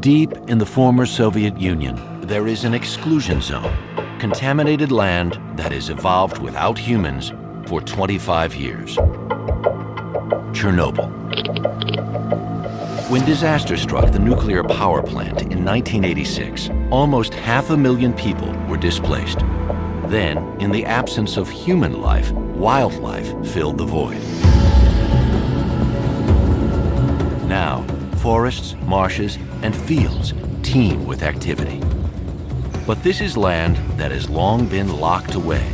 Deep in the former Soviet Union, there is an exclusion zone, contaminated land that has evolved without humans for 25 years. Chernobyl. When disaster struck the nuclear power plant in 1986, almost 500,000 people were displaced. Then, in the absence of human life, wildlife filled the void. Now, forests, marshes, and fields teem with activity. But this is land that has long been locked away.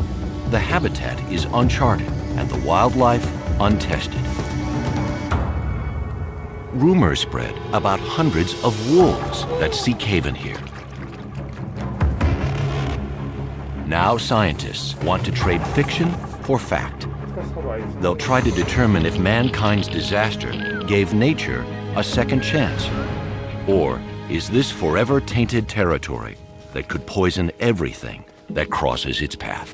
The habitat is uncharted and the wildlife untested. Rumors spread about hundreds of wolves that seek haven here. Now scientists want to trade fiction for fact. They'll try to determine if mankind's disaster gave nature a second chance. Or is this forever tainted territory that could poison everything that crosses its path?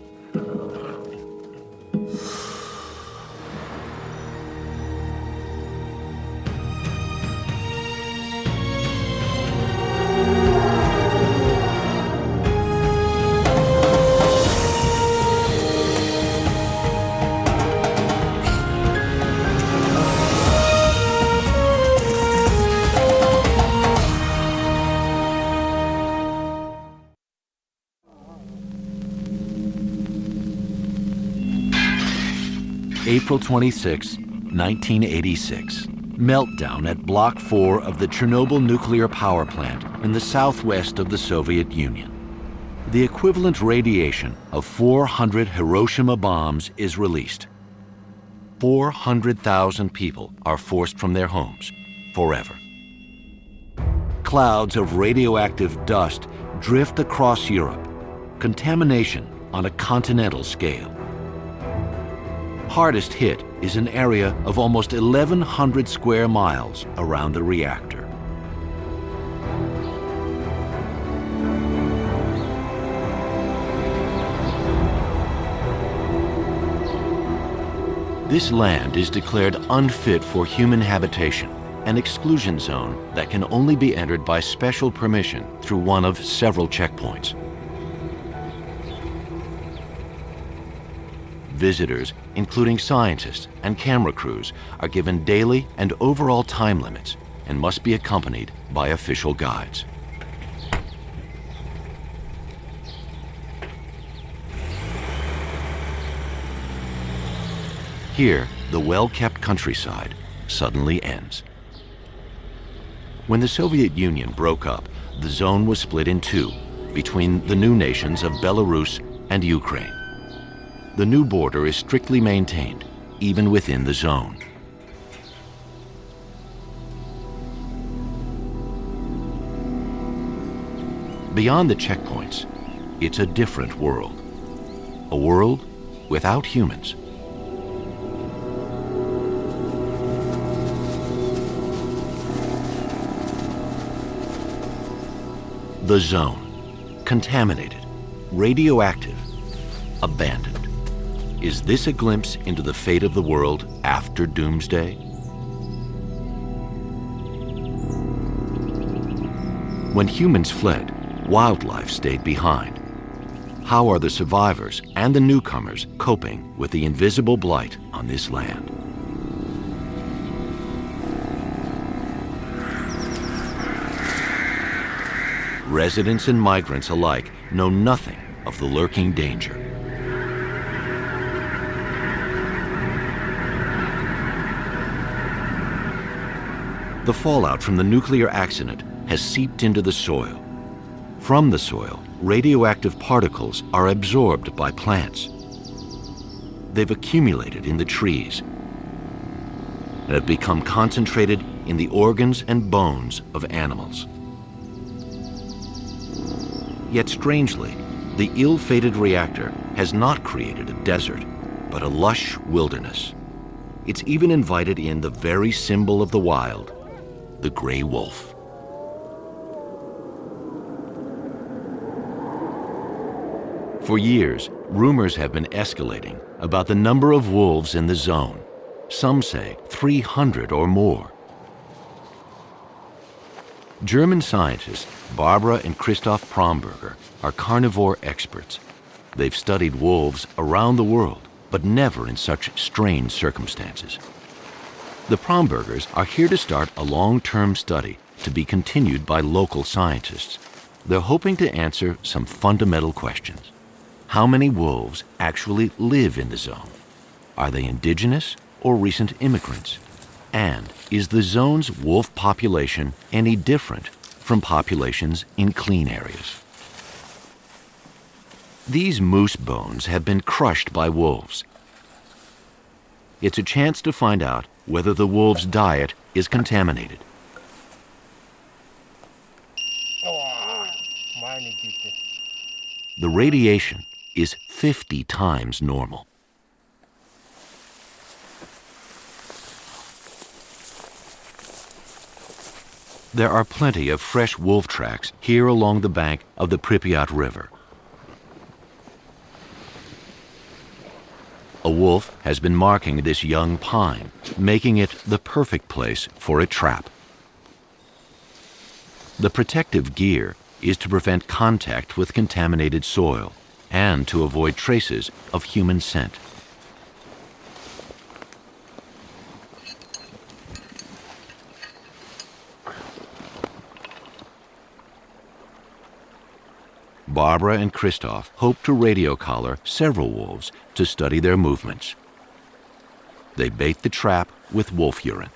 April 26, 1986. Meltdown at Block 4 of the Chernobyl nuclear power plant in the southwest of the Soviet Union. The equivalent radiation of 400 Hiroshima bombs is released. 400,000 people are forced from their homes forever. Clouds of radioactive dust drift across Europe. Contamination on a continental scale. Hardest hit is an area of almost 1,100 square miles around the reactor. This land is declared unfit for human habitation, an exclusion zone that can only be entered by special permission through one of several checkpoints. Visitors, including scientists and camera crews, are given daily and overall time limits and must be accompanied by official guides. Here, the well-kept countryside suddenly ends. When the Soviet Union broke up, the zone was split in two between the new nations of Belarus and Ukraine. The new border is strictly maintained, even within the zone. Beyond the checkpoints, it's a different world. A world without humans. The zone, contaminated, radioactive, abandoned. Is this a glimpse into the fate of the world after doomsday? When humans fled, wildlife stayed behind. How are the survivors and the newcomers coping with the invisible blight on this land? Residents and migrants alike know nothing of the lurking danger. The fallout from the nuclear accident has seeped into the soil. From the soil, radioactive particles are absorbed by plants. They've accumulated in the trees and have become concentrated in the organs and bones of animals. Yet strangely, the ill-fated reactor has not created a desert, but a lush wilderness. It's even invited in the very symbol of the wild, the gray wolf. For years, rumors have been escalating about the number of wolves in the zone. Some say 300 or more. German scientists Barbara and Christoph Promberger are carnivore experts. They've studied wolves around the world, but never in such strange circumstances. The Prombergers are here to start a long-term study to be continued by local scientists. They're hoping to answer some fundamental questions. How many wolves actually live in the zone? Are they indigenous or recent immigrants? And is the zone's wolf population any different from populations in clean areas? These moose bones have been crushed by wolves. It's a chance to find out whether the wolves' diet is contaminated. The radiation is 50 times normal. There are plenty of fresh wolf tracks here along the bank of the Pripyat River. A wolf has been marking this young pine, making it the perfect place for a trap. The protective gear is to prevent contact with contaminated soil and to avoid traces of human scent. Barbara and Christoph hope to radio collar several wolves to study their movements. They bait the trap with wolf urine.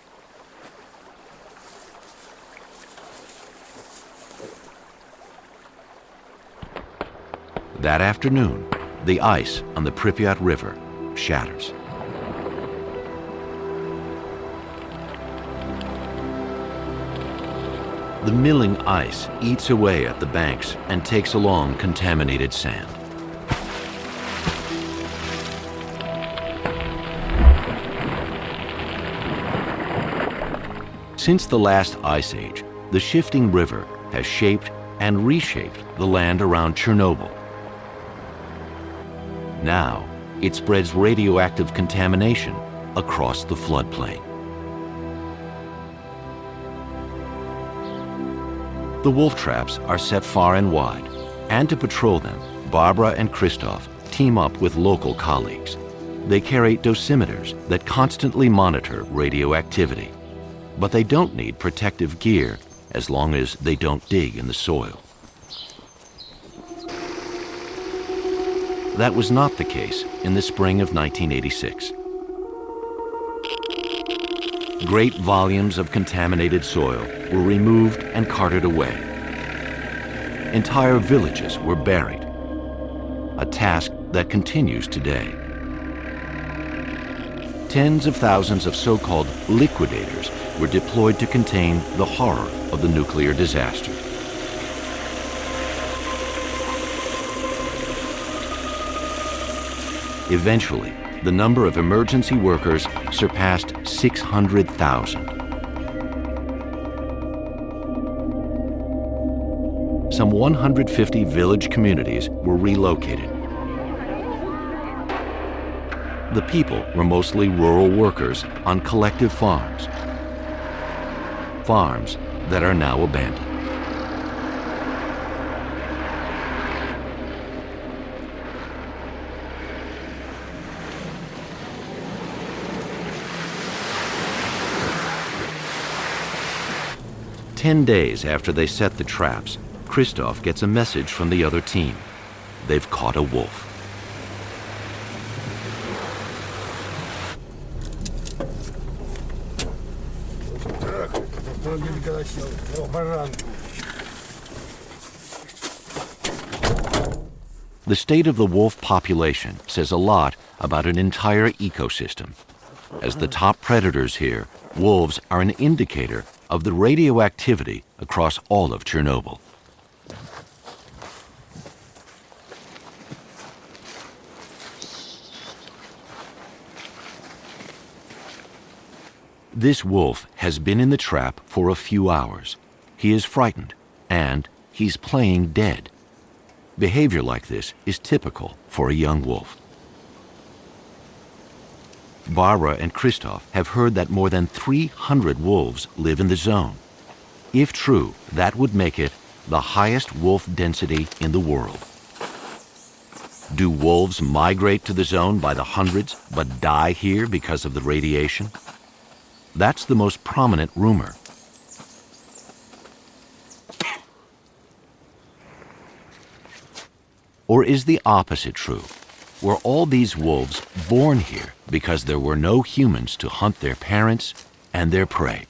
That afternoon, the ice on the Pripyat River shatters. The milling ice eats away at the banks and takes along contaminated sand. Since the last ice age, the shifting river has shaped and reshaped the land around Chernobyl. Now, it spreads radioactive contamination across the floodplain. The wolf traps are set far and wide, and to patrol them, Barbara and Christoph team up with local colleagues. They carry dosimeters that constantly monitor radioactivity, but they don't need protective gear as long as they don't dig in the soil. That was not the case in the spring of 1986. Great volumes of contaminated soil were removed and carted away. Entire villages were buried, a task that continues today. Tens of thousands of so-called liquidators were deployed to contain the horror of the nuclear disaster. Eventually, the number of emergency workers surpassed 600,000. Some 150 village communities were relocated. The people were mostly rural workers on collective farms, farms that are now abandoned. Ten days after they set the traps, Christoph gets a message from the other team. They've caught a wolf. The state of the wolf population says a lot about an entire ecosystem. As the top predators here, wolves are an indicator of the radioactivity across all of Chernobyl. This wolf has been in the trap for a few hours. He is frightened, and he's playing dead. Behavior like this is typical for a young wolf. Barbara and Christoph have heard that more than 300 wolves live in the zone. If true, that would make it the highest wolf density in the world. Do wolves migrate to the zone by the hundreds but die here because of the radiation? That's the most prominent rumor. Or is the opposite true? Were all these wolves born here because there were no humans to hunt their parents and their prey?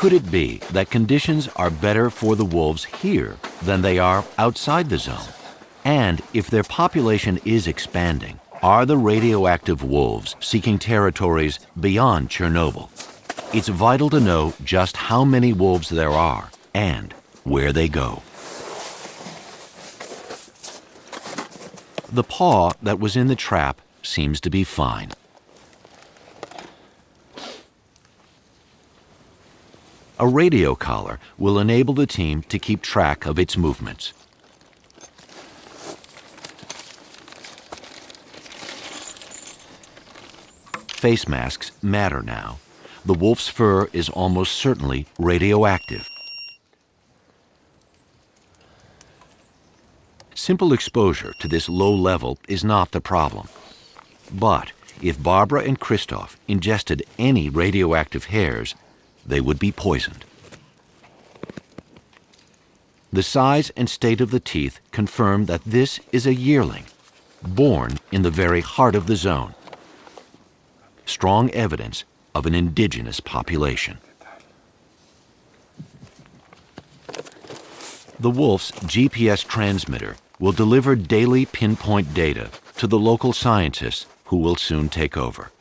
Could it be that conditions are better for the wolves here than they are outside the zone? And if their population is expanding, are the radioactive wolves seeking territories beyond Chernobyl? It's vital to know just how many wolves there are and where they go. The paw that was in the trap seems to be fine. A radio collar will enable the team to keep track of its movements. Face masks matter now. The wolf's fur is almost certainly radioactive. Simple exposure to this low level is not the problem. But if Barbara and Christoph ingested any radioactive hairs, they would be poisoned. The size and state of the teeth confirm that this is a yearling, born in the very heart of the zone. Strong evidence of an indigenous population. The wolf's GPS transmitter will deliver daily pinpoint data to the local scientists who will soon take over.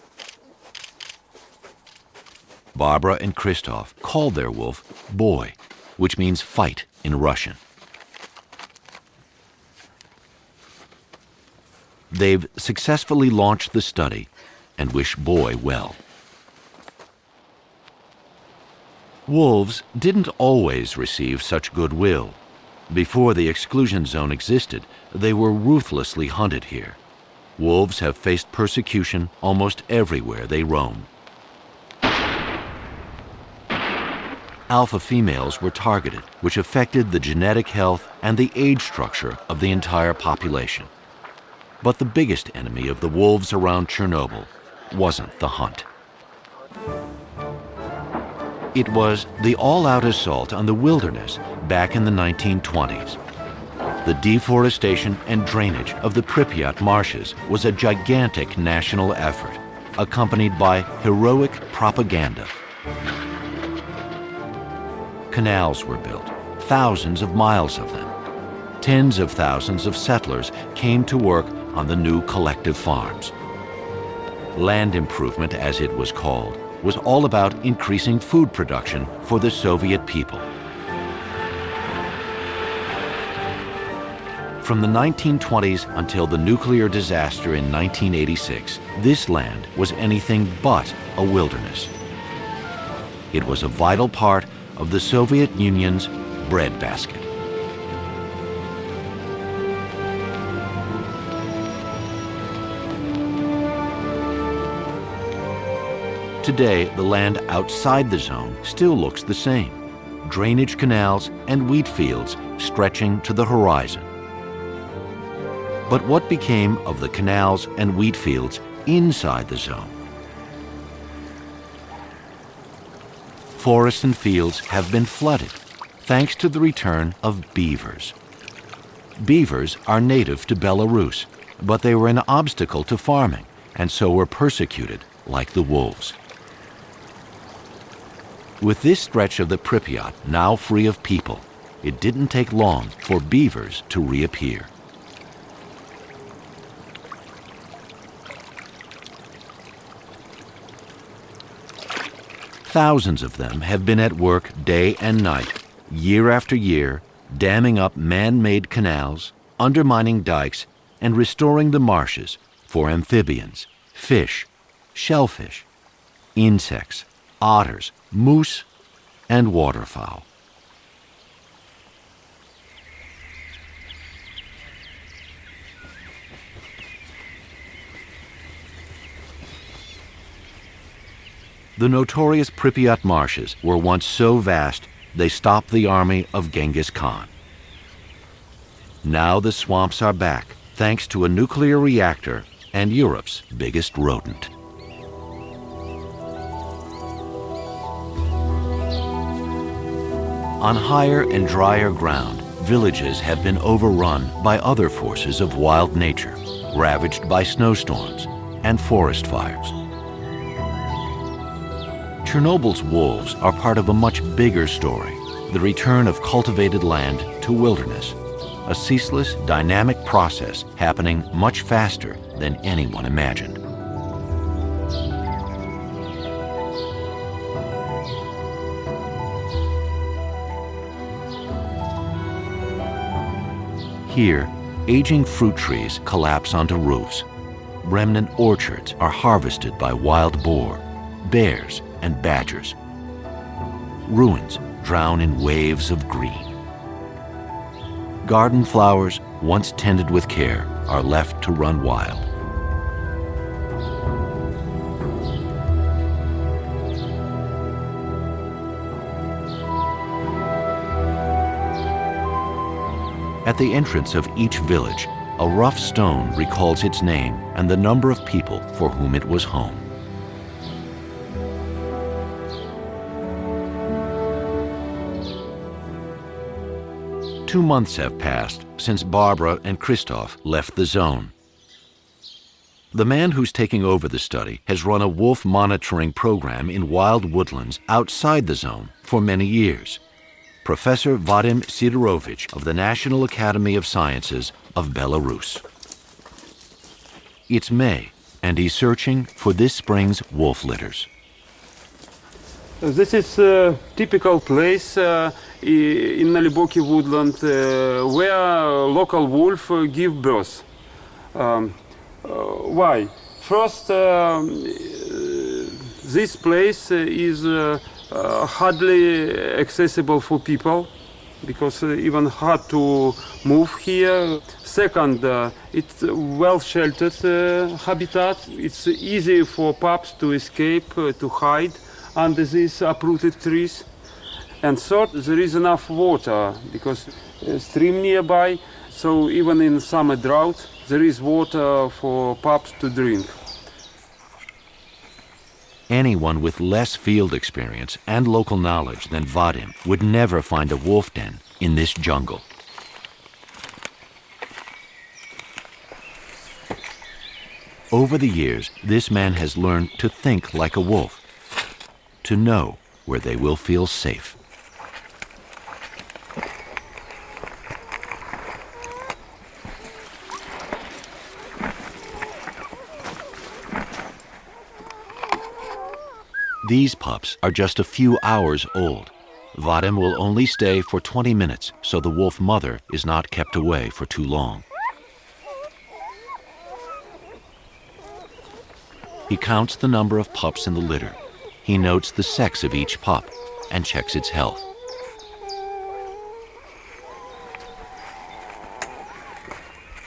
Barbara and Christoph called their wolf Boy, which means fight in Russian. They've successfully launched the study and wish Boy well. Wolves didn't always receive such goodwill. Before the exclusion zone existed, they were ruthlessly hunted here. Wolves have faced persecution almost everywhere they roam. Alpha females were targeted, which affected the genetic health and the age structure of the entire population. But the biggest enemy of the wolves around Chernobyl wasn't the hunt. It was the all-out assault on the wilderness back in the 1920s. The deforestation and drainage of the Pripyat marshes was a gigantic national effort, accompanied by heroic propaganda. Canals were built, thousands of miles of them. Tens of thousands of settlers came to work on the new collective farms. Land improvement, as it was called, was all about increasing food production for the Soviet people. From the 1920s until the nuclear disaster in 1986, this land was anything but a wilderness. It was a vital part of the Soviet Union's breadbasket. Today, the land outside the zone still looks the same. Drainage canals and wheat fields stretching to the horizon. But what became of the canals and wheat fields inside the zone? Forests and fields have been flooded, thanks to the return of beavers. Beavers are native to Belarus, but they were an obstacle to farming, and so were persecuted like the wolves. With this stretch of the Pripyat now free of people, it didn't take long for beavers to reappear. Thousands of them have been at work day and night, year after year, damming up man-made canals, undermining dikes, and restoring the marshes for amphibians, fish, shellfish, insects, otters, moose, and waterfowl. The notorious Pripyat marshes were once so vast they stopped the army of Genghis Khan. Now the swamps are back, thanks to a nuclear reactor and Europe's biggest rodent. On higher and drier ground, villages have been overrun by other forces of wild nature, ravaged by snowstorms and forest fires. Chernobyl's wolves are part of a much bigger story, the return of cultivated land to wilderness, a ceaseless, dynamic process happening much faster than anyone imagined. Here, aging fruit trees collapse onto roofs. Remnant orchards are harvested by wild boar, bears, and badgers. Ruins drown in waves of green. Garden flowers, once tended with care, are left to run wild. At the entrance of each village, a rough stone recalls its name and the number of people for whom it was home. Two months have passed since Barbara and Christoph left the zone. The man who's taking over the study has run a wolf monitoring program in wild woodlands outside the zone for many years. Professor Vadim Sidorovich of the National Academy of Sciences of Belarus. It's May, and he's searching for this spring's wolf litters. This is a typical place in Naliboki woodland where local wolf give birth. Why? First, this place is hardly accessible for people because even hard to move here. Second, it's well sheltered habitat. It's easy for pups to escape, to hide under these uprooted trees. And third, there is enough water because a stream nearby, so even in summer drought, there is water for pups to drink. Anyone with less field experience and local knowledge than Vadim would never find a wolf den in this jungle. Over the years, this man has learned to think like a wolf, to know where they will feel safe. These pups are just a few hours old. Vadim will only stay for 20 minutes so the wolf mother is not kept away for too long. He counts the number of pups in the litter. He notes the sex of each pup and checks its health.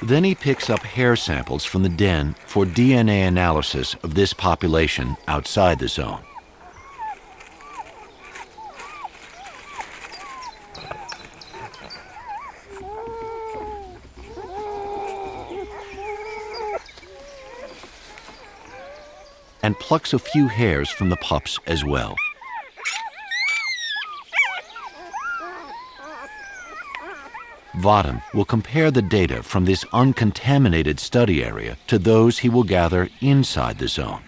Then he picks up hair samples from the den for DNA analysis of this population outside the zone. And plucks a few hairs from the pups as well. Vadim will compare the data from this uncontaminated study area to those he will gather inside the zone.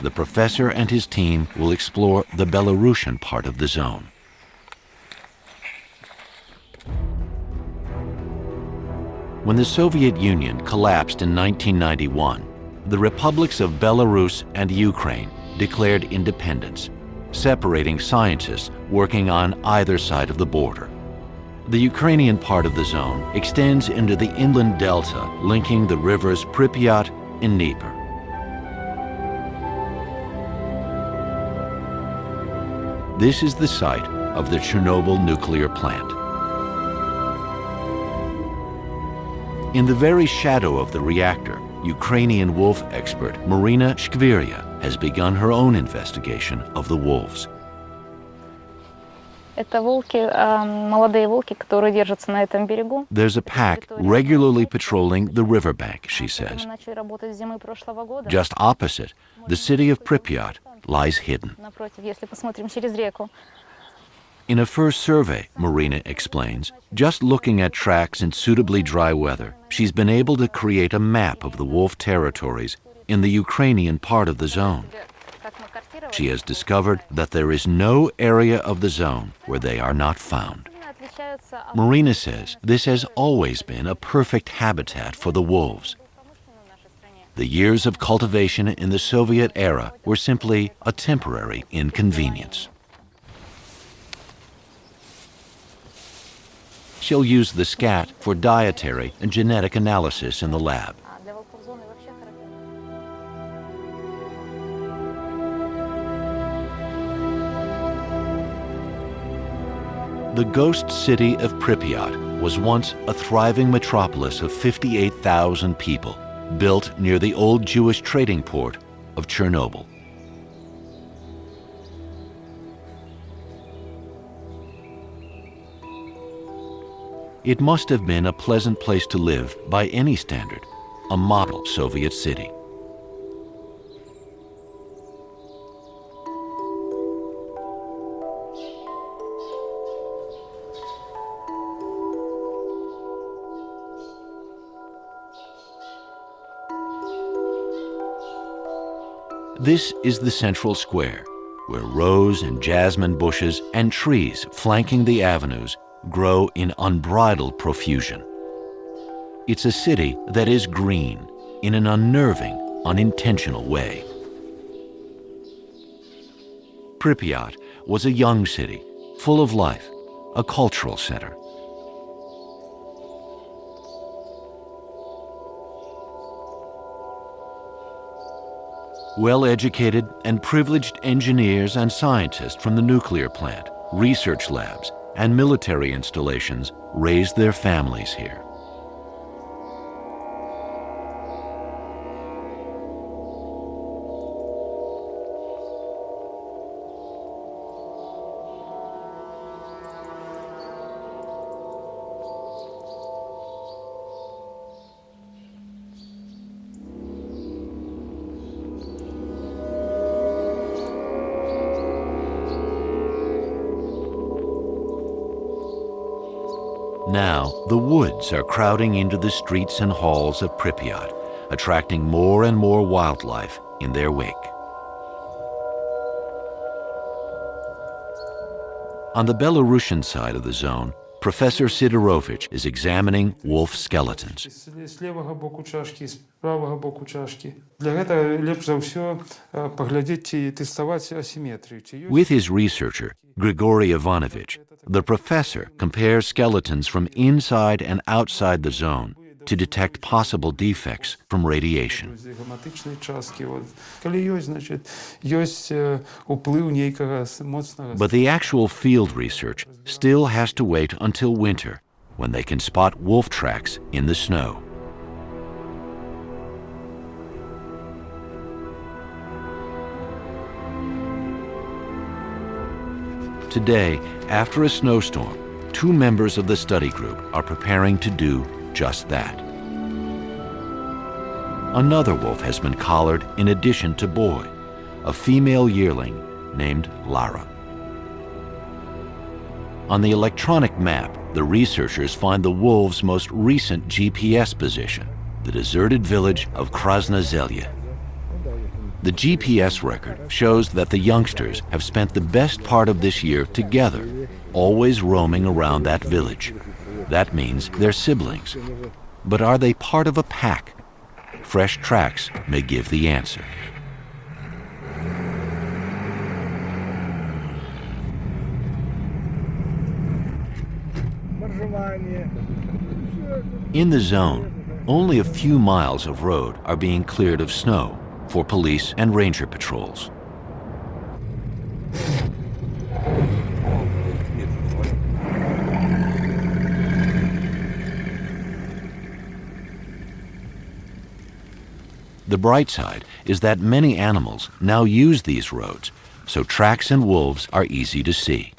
The professor and his team will explore the Belarusian part of the zone. When the Soviet Union collapsed in 1991, the republics of Belarus and Ukraine declared independence, separating scientists working on either side of the border. The Ukrainian part of the zone extends into the inland delta, linking the rivers Pripyat and Dnieper. This is the site of the Chernobyl nuclear plant. In the very shadow of the reactor, Ukrainian wolf expert Marina Shkviria has begun her own investigation of the wolves. Это волки, молодые волки, которые держатся на этом берегу. There's a pack regularly patrolling the riverbank, she says. Мы начали работать с зимы прошлого года. Just opposite, the city of Pripyat lies hidden. Напротив, если посмотрим через реку. In a first survey, Marina explains, just looking at tracks in suitably dry weather, she's been able to create a map of the wolf territories in the Ukrainian part of the zone. She has discovered that there is no area of the zone where they are not found. Marina says this has always been a perfect habitat for the wolves. The years of cultivation in the Soviet era were simply a temporary inconvenience. She'll use the scat for dietary and genetic analysis in the lab. The ghost city of Pripyat was once a thriving metropolis of 58,000 people, built near the old Jewish trading port of Chernobyl. It must have been a pleasant place to live by any standard, a model Soviet city. This is the central square, where rose and jasmine bushes and trees flanking the avenues grow in unbridled profusion. It's a city that is green in an unnerving, unintentional way. Pripyat was a young city, full of life, a cultural center. Well-educated and privileged engineers and scientists from the nuclear plant, research labs, and military installations raised their families here. Now, the woods are crowding into the streets and halls of Pripyat, attracting more and more wildlife in their wake. On the Belarusian side of the zone, Professor Sidorovich is examining wolf skeletons. З лівого боку чашки, з правого боку чашки. Для цього ліпше за все поглядіти і тестувати асиметрію. With his researcher, Grigory Ivanovich, the professor compares skeletons from inside and outside the zone to detect possible defects from radiation. Гематичні частки. Коли є, значить, є вплив ніякого моцного. But the actual field research still has to wait until winter, when they can spot wolf tracks in the snow. Today, after a snowstorm, 2 members of the study group are preparing to do just that. Another wolf has been collared in addition to Boy, a female yearling named Lara. On the electronic map, the researchers find the wolves' most recent GPS position, the deserted village of Krasna Zelya. The GPS record shows that the youngsters have spent the best part of this year together, always roaming around that village. That means they're siblings. But are they part of a pack? Fresh tracks may give the answer. In the zone, only a few miles of road are being cleared of snow for police and ranger patrols. The bright side is that many animals now use these roads, so tracks and wolves are easy to see.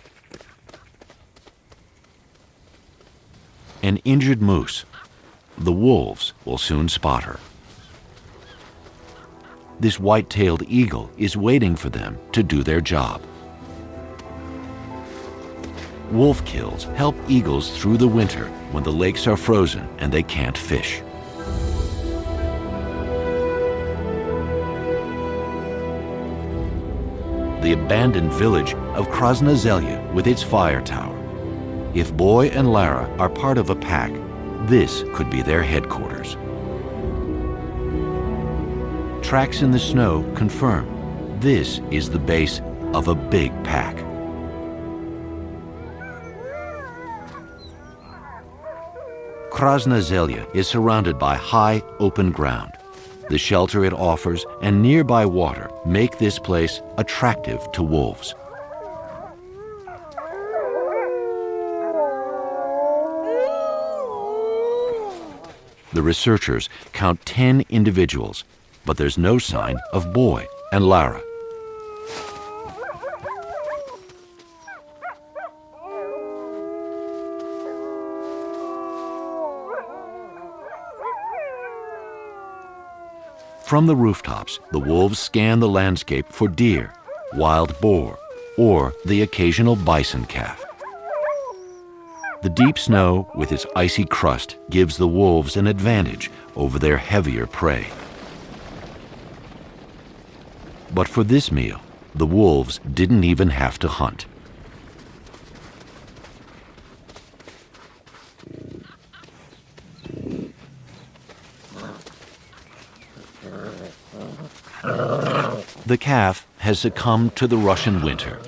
An injured moose. The wolves will soon spot her. This white-tailed eagle is waiting for them to do their job. Wolf kills help eagles through the winter when the lakes are frozen and they can't fish. The abandoned village of Krasnozelye with its fire tower. If Boy and Lara are part of a pack, this could be their headquarters. Tracks in the snow confirm this is the base of a big pack. Krasnozelye is surrounded by high, open ground. The shelter it offers and nearby water make this place attractive to wolves. The researchers count 10 individuals, but there's no sign of Boy and Lara. From the rooftops, the wolves scan the landscape for deer, wild boar, or the occasional bison calf. The deep snow with its icy crust gives the wolves an advantage over their heavier prey. But for this meal, the wolves didn't even have to hunt. The calf has succumbed to the Russian winter.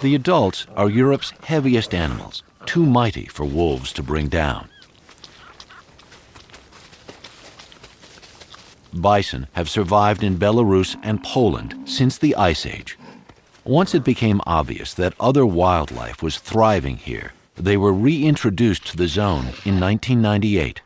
The adults are Europe's heaviest animals, too mighty for wolves to bring down. Bison have survived in Belarus and Poland since the Ice Age. Once it became obvious that other wildlife was thriving here, they were reintroduced to the zone in 1998.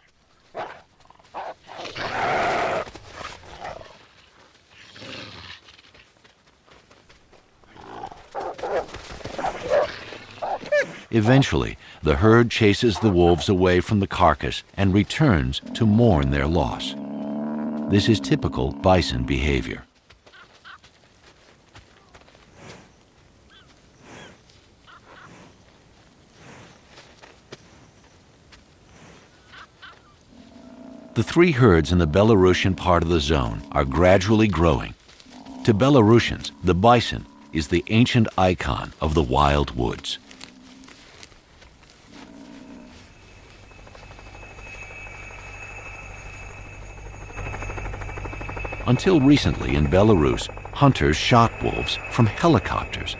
Eventually, the herd chases the wolves away from the carcass and returns to mourn their loss. This is typical bison behavior. The three herds in the Belarusian part of the zone are gradually growing. To Belarusians, the bison is the ancient icon of the wild woods. Until recently in Belarus, hunters shot wolves from helicopters.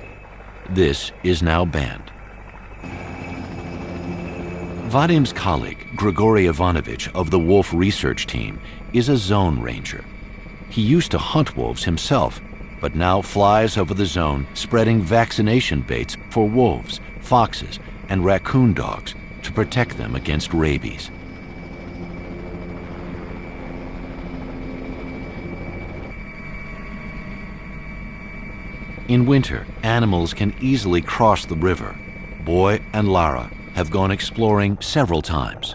This is now banned. Vadim's colleague, Grigory Ivanovich of the wolf research team, is a zone ranger. He used to hunt wolves himself, but now flies over the zone spreading vaccination baits for wolves, foxes, and raccoon dogs to protect them against rabies. In winter, animals can easily cross the river. Boy and Lara have gone exploring several times.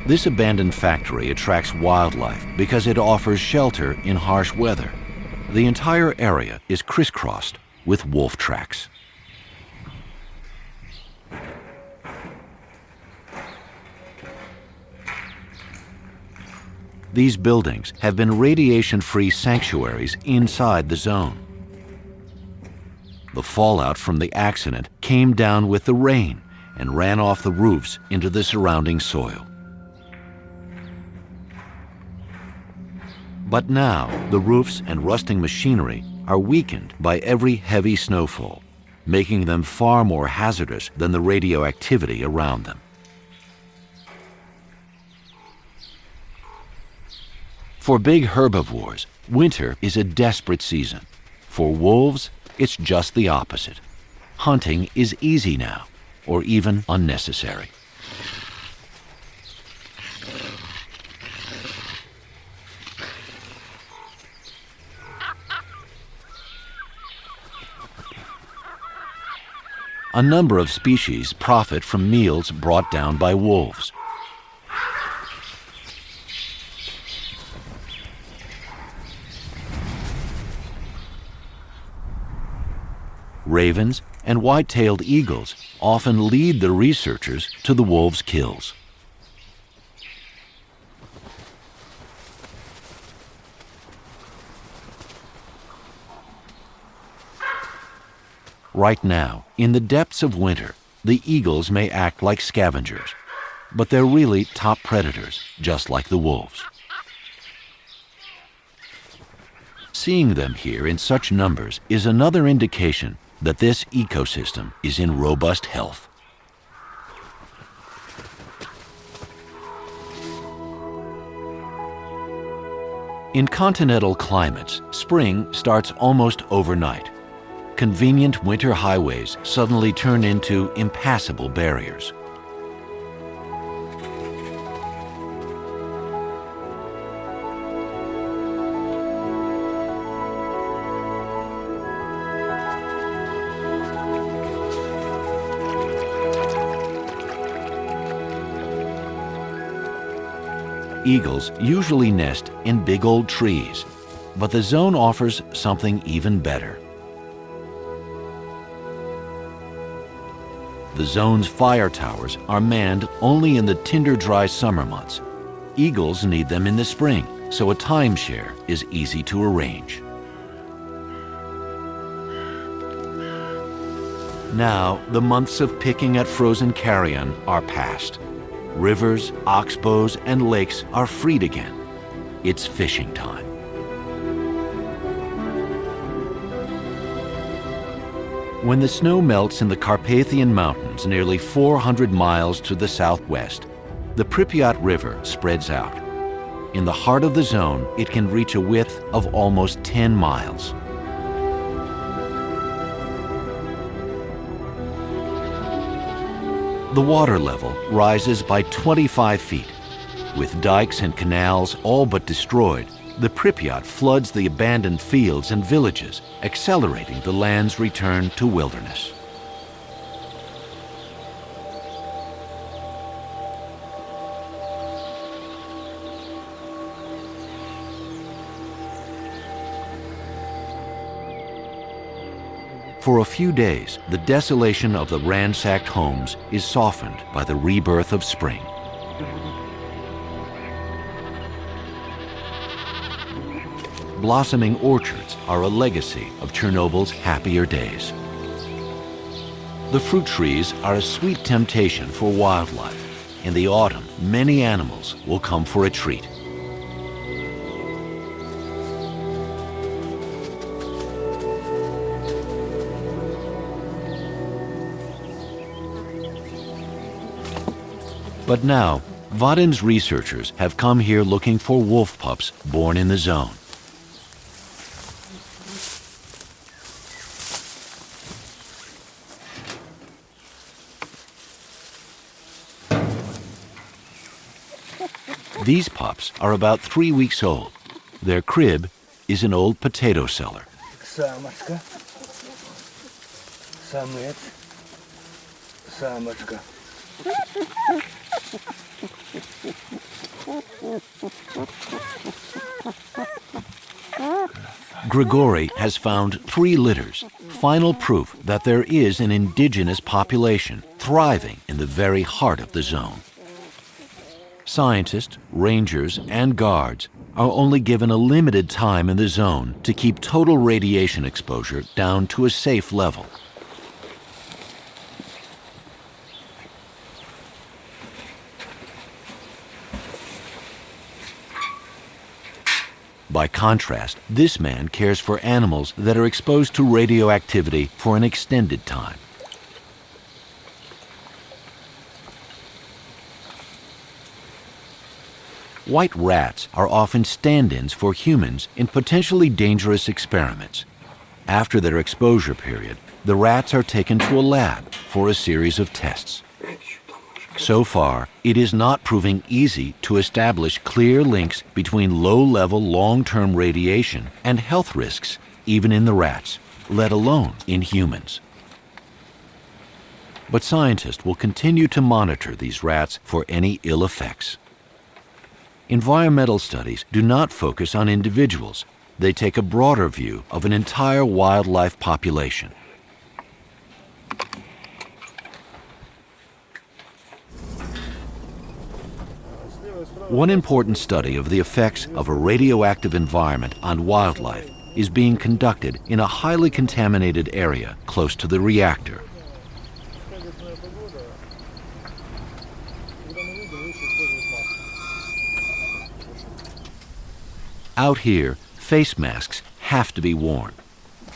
This abandoned factory attracts wildlife because it offers shelter in harsh weather. The entire area is crisscrossed with wolf tracks. These buildings have been radiation-free sanctuaries inside the zone. The fallout from the accident came down with the rain and ran off the roofs into the surrounding soil. But now, the roofs and rusting machinery are weakened by every heavy snowfall, making them far more hazardous than the radioactivity around them. For big herbivores, winter is a desperate season. For wolves, it's just the opposite. Hunting is easy now, or even unnecessary. A number of species profit from meals brought down by wolves. Ravens and white-tailed eagles often lead the researchers to the wolves' kills. Right now, in the depths of winter, the eagles may act like scavengers, but they're really top predators, just like the wolves. Seeing them here in such numbers is another indication that this ecosystem is in robust health. In continental climates, spring starts almost overnight. Convenient winter highways suddenly turn into impassable barriers. Eagles usually nest in big old trees, but the zone offers something even better. The zone's fire towers are manned only in the tinder-dry summer months. Eagles need them in the spring, so a timeshare is easy to arrange. Now, the months of picking at frozen carrion are past. Rivers, oxbows, and lakes are freed again. It's fishing time. When the snow melts in the Carpathian Mountains nearly 400 miles to the southwest, the Pripyat River spreads out. In the heart of the zone, it can reach a width of almost 10 miles. The water level rises by 25 feet. With dikes and canals all but destroyed, the Pripyat floods the abandoned fields and villages, accelerating the land's return to wilderness. For a few days, the desolation of the ransacked homes is softened by the rebirth of spring. Blossoming orchards are a legacy of Chernobyl's happier days. The fruit trees are a sweet temptation for wildlife. In the autumn, many animals will come for a treat. But now, Vadim's researchers have come here looking for wolf pups born in the zone. These pups are about 3 weeks old. Their crib is an old potato cellar. Самочка. Самец. Самочка. Grigori has found 3 litters, final proof that there is an indigenous population thriving in the very heart of the zone. Scientists, rangers, and guards are only given a limited time in the zone to keep total radiation exposure down to a safe level. By contrast, this man cares for animals that are exposed to radioactivity for an extended time. White rats are often stand-ins for humans in potentially dangerous experiments. After their exposure period, the rats are taken to a lab for a series of tests. So far, it is not proving easy to establish clear links between low-level long-term radiation and health risks, even in the rats, let alone in humans. But scientists will continue to monitor these rats for any ill effects. Environmental studies do not focus on individuals. They take a broader view of an entire wildlife population. One important study of the effects of a radioactive environment on wildlife is being conducted in a highly contaminated area close to the reactor. Out here, face masks have to be worn.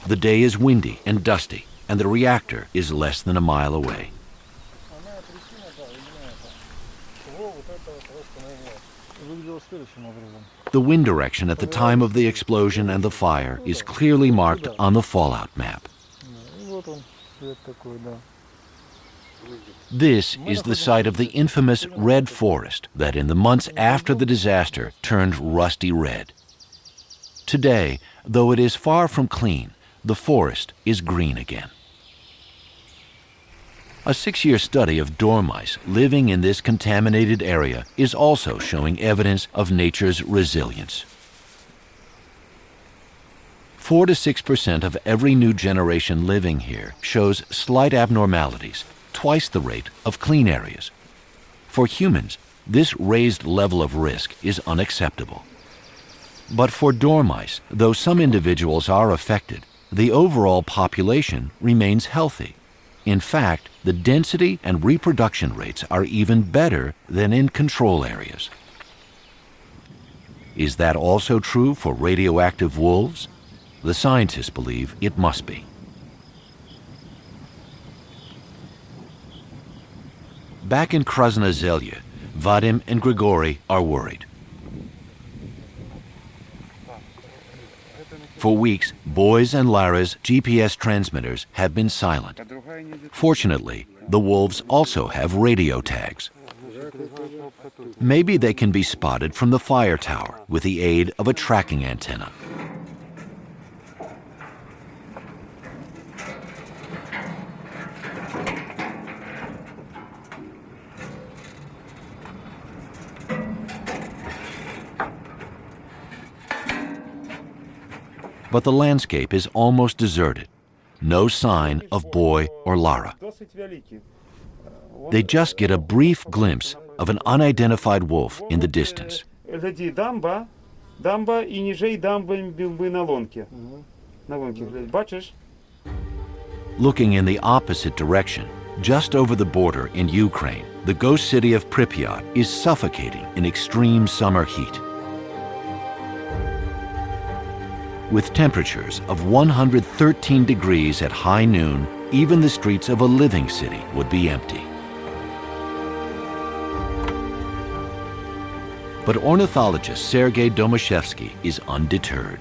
The day is windy and dusty, and the reactor is less than a mile away. The wind direction at the time of the explosion and the fire is clearly marked on the fallout map. This is the site of the infamous red forest that in the months after the disaster turned rusty red. Today, though it is far from clean, the forest is green again. A 6-year study of dormice living in this contaminated area is also showing evidence of nature's resilience. 4 to 6% of every new generation living here shows slight abnormalities, twice the rate of clean areas. For humans, this raised level of risk is unacceptable. But for dormice, though some individuals are affected, the overall population remains healthy. In fact, the density and reproduction rates are even better than in control areas. Is that also true for radioactive wolves? The scientists believe it must be. Back in Krasna Zelya, Vadim and Grigory are worried. For weeks, Boy's and Lara's GPS transmitters have been silent. Fortunately, the wolves also have radio tags. Maybe they can be spotted from the fire tower with the aid of a tracking antenna. But the landscape is almost deserted. No sign of Boy or Lara. They just get a brief glimpse of an unidentified wolf in the distance. Looking in the opposite direction, just over the border in Ukraine, the ghost city of Pripyat is suffocating in extreme summer heat. With temperatures of 113 degrees at high noon, even the streets of a living city would be empty. But ornithologist Sergei Domashevsky is undeterred.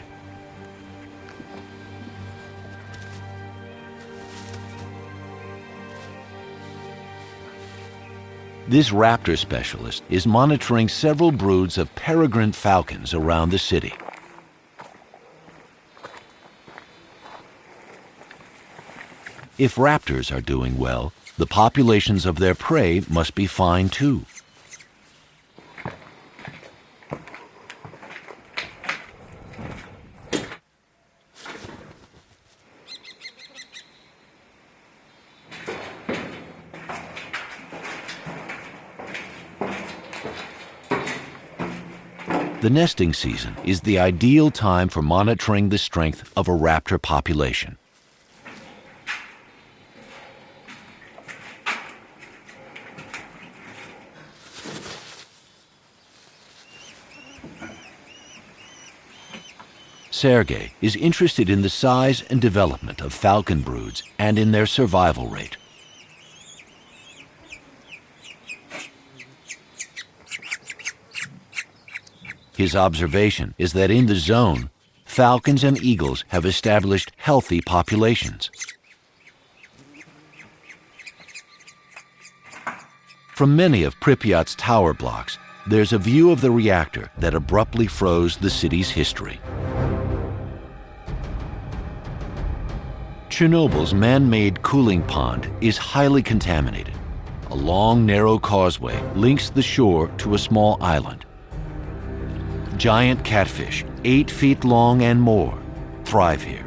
This raptor specialist is monitoring several broods of peregrine falcons around the city. If raptors are doing well, the populations of their prey must be fine too. The nesting season is the ideal time for monitoring the strength of a raptor population. Sergei is interested in the size and development of falcon broods and in their survival rate. His observation is that in the zone, falcons and eagles have established healthy populations. From many of Pripyat's tower blocks, there's a view of the reactor that abruptly froze the city's history. Chernobyl's man-made cooling pond is highly contaminated. A long, narrow causeway links the shore to a small island. Giant catfish, 8 feet long and more, thrive here.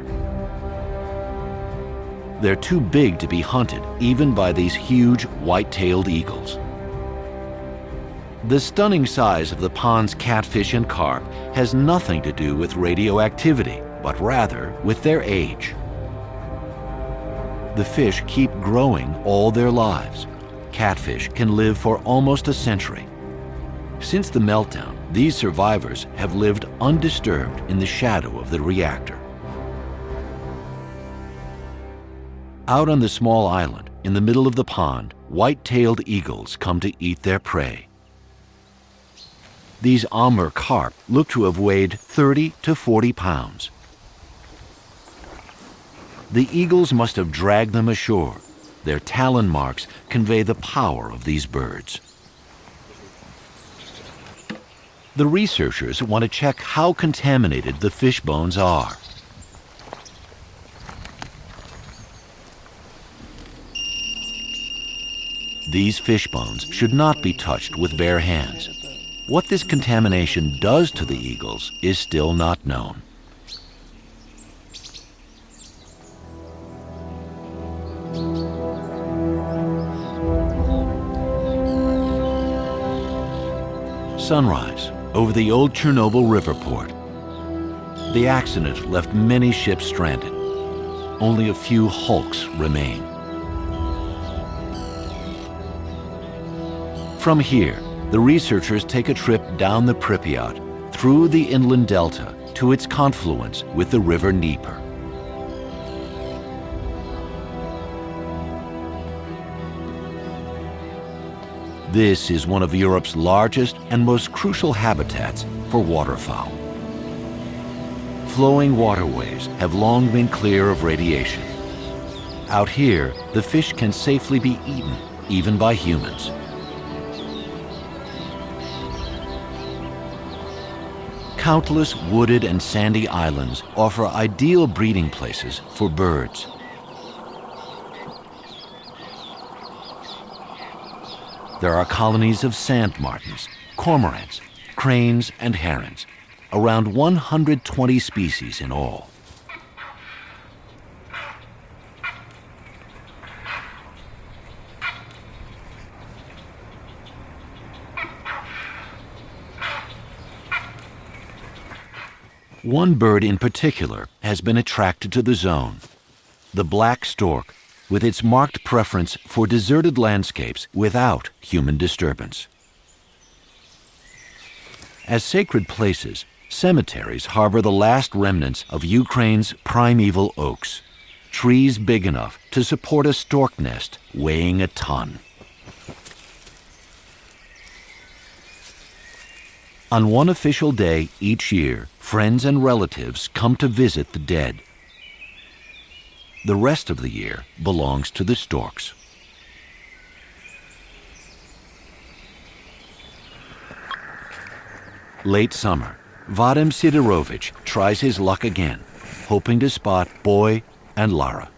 They're too big to be hunted, even by these huge white-tailed eagles. The stunning size of the pond's catfish and carp has nothing to do with radioactivity, but rather with their age. The fish keep growing all their lives. Catfish can live for almost a century. Since the meltdown, these survivors have lived undisturbed in the shadow of the reactor. Out on the small island, in the middle of the pond, white-tailed eagles come to eat their prey. These Amur carp look to have weighed 30 to 40 pounds. The eagles must have dragged them ashore. Their talon marks convey the power of these birds. The researchers want to check how contaminated the fish bones are. These fish bones should not be touched with bare hands. What this contamination does to the eagles is still not known. Sunrise over the old Chernobyl river port. The accident left many ships stranded. Only a few hulks remain. From here, the researchers take a trip down the Pripyat through the inland delta to its confluence with the river Dnieper. This is one of Europe's largest and most crucial habitats for waterfowl. Flowing waterways have long been clear of radiation. Out here, the fish can safely be eaten, even by humans. Countless wooded and sandy islands offer ideal breeding places for birds. There are colonies of sand martins, cormorants, cranes, and herons, around 120 species in all. One bird in particular has been attracted to the zone, the black stork, with its marked preference for deserted landscapes without human disturbance. As sacred places, cemeteries harbor the last remnants of Ukraine's primeval oaks, trees big enough to support a stork nest weighing a ton. On one official day each year, friends and relatives come to visit the dead. The rest of the year belongs to the storks. Late summer, Vadim Sidorovich tries his luck again, hoping to spot Boy and Lara.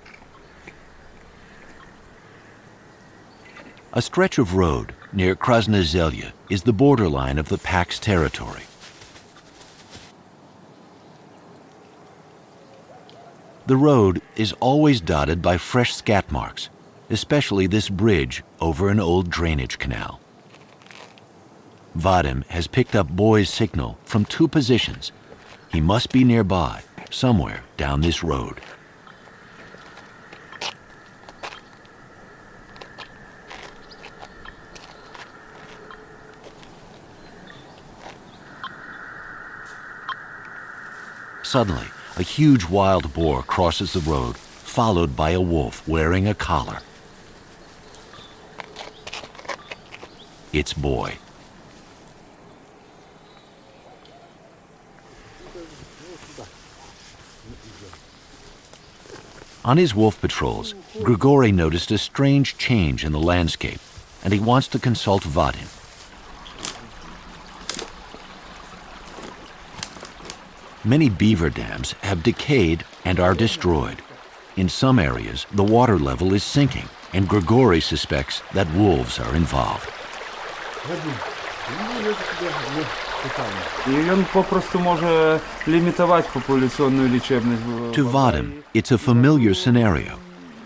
A stretch of road near Krasnozelye is the borderline of the Pact's territory. The road is always dotted by fresh scat marks, especially this bridge over an old drainage canal. Vadim has picked up Boy's signal from 2 positions. He must be nearby, somewhere down this road. Suddenly, a huge wild boar crosses the road, followed by a wolf wearing a collar. It's Boy. On his wolf patrols, Grigory noticed a strange change in the landscape, and he wants to consult Vadim. Many beaver dams have decayed and are destroyed. In some areas, the water level is sinking, and Grigory suspects that wolves are involved. To Vadim, it's a familiar scenario.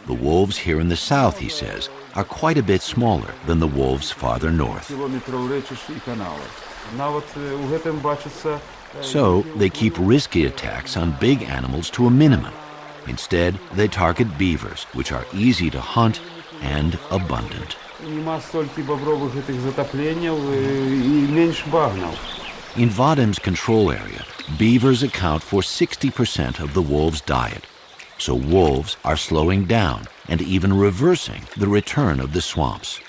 The wolves here in the south, he says, are quite a bit smaller than the wolves farther north. So they keep risky attacks on big animals to a minimum. Instead, they target beavers, which are easy to hunt and abundant. In Vadim's control area, beavers account for 60% of the wolves' diet. So wolves are slowing down and even reversing the return of the swamps.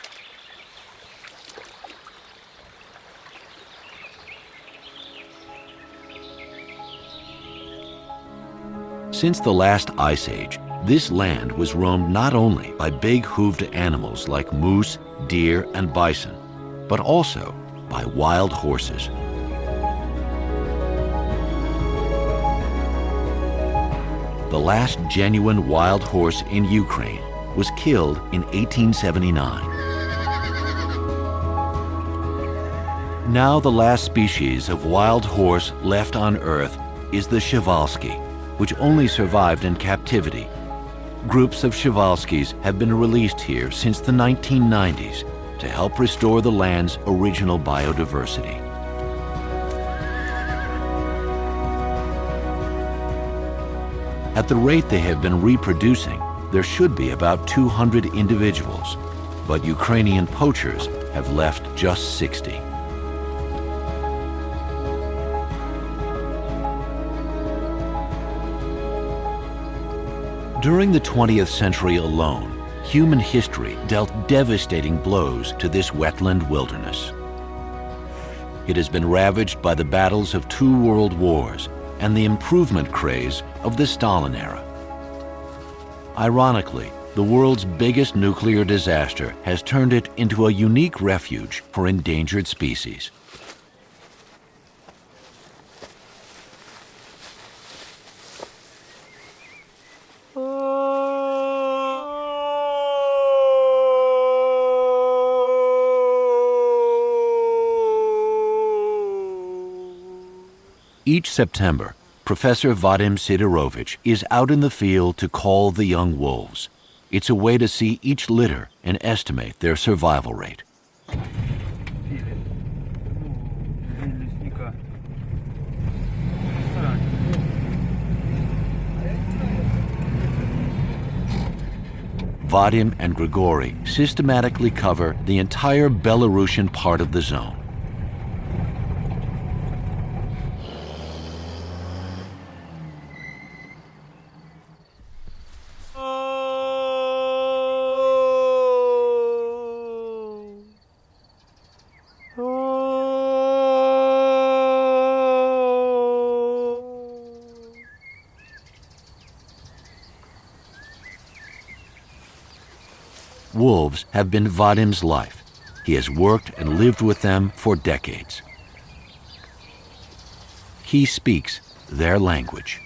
Since the last ice age, this land was roamed not only by big hooved animals like moose, deer, and bison, but also by wild horses. The last genuine wild horse in Ukraine was killed in 1879. Now the last species of wild horse left on Earth is the Przewalski, which only survived in captivity. Groups of Przewalskis have been released here since the 1990s to help restore the land's original biodiversity. At the rate they have been reproducing, there should be about 200 individuals, but Ukrainian poachers have left just 60. During the 20th century alone, human history dealt devastating blows to this wetland wilderness. It has been ravaged by the battles of 2 world wars and the improvement craze of the Stalin era. Ironically, the world's biggest nuclear disaster has turned it into a unique refuge for endangered species. Each September, Professor Vadim Sidorovich is out in the field to call the young wolves. It's a way to see each litter and estimate their survival rate. Vadim and Grigory systematically cover the entire Belarusian part of the zone. Wolves have been Vadim's life. He has worked and lived with them for decades. He speaks their language.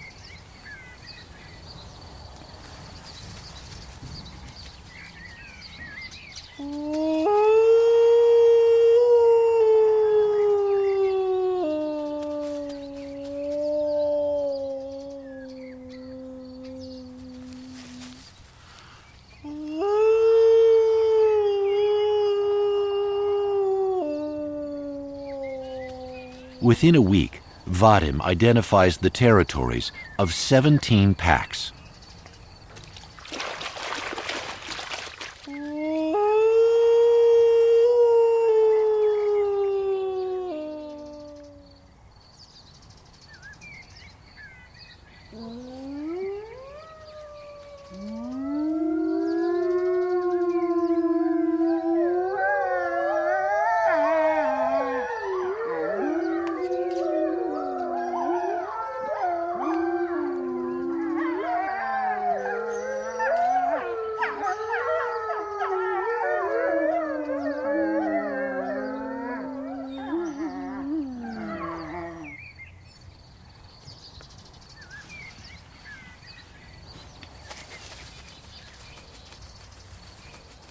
Within a week, Vadim identifies the territories of 17 packs.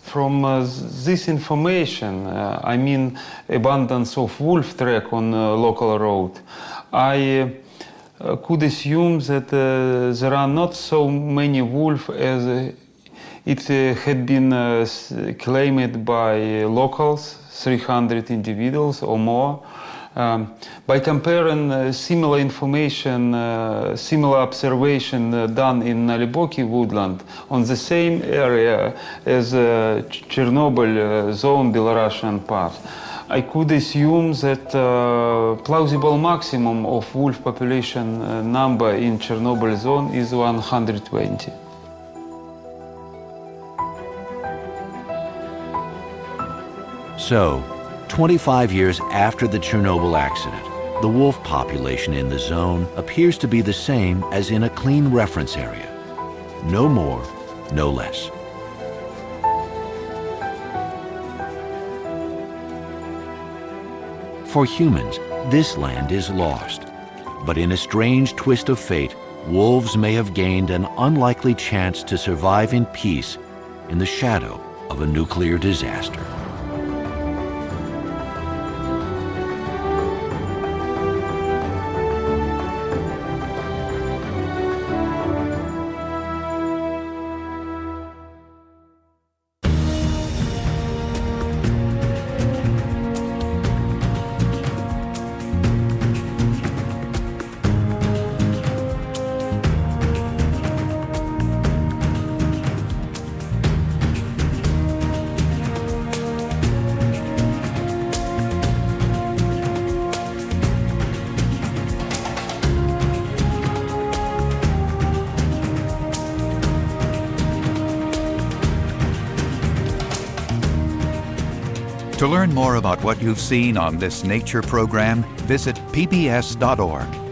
From this information, I mean abundance of wolf track on local road, I could assume that there are not so many wolves as it had been claimed by locals, 300 individuals or more. By comparing similar information, similar observation done in Naliboki woodland on the same area as Chernobyl zone, Belarusian part, I could assume that plausible maximum of wolf population number in Chernobyl zone is 120. So, 25 years after the Chernobyl accident, the wolf population in the zone appears to be the same as in a clean reference area. No more, no less. For humans, this land is lost. But in a strange twist of fate, wolves may have gained an unlikely chance to survive in peace in the shadow of a nuclear disaster. To learn more about what you've seen on this nature program, visit pbs.org.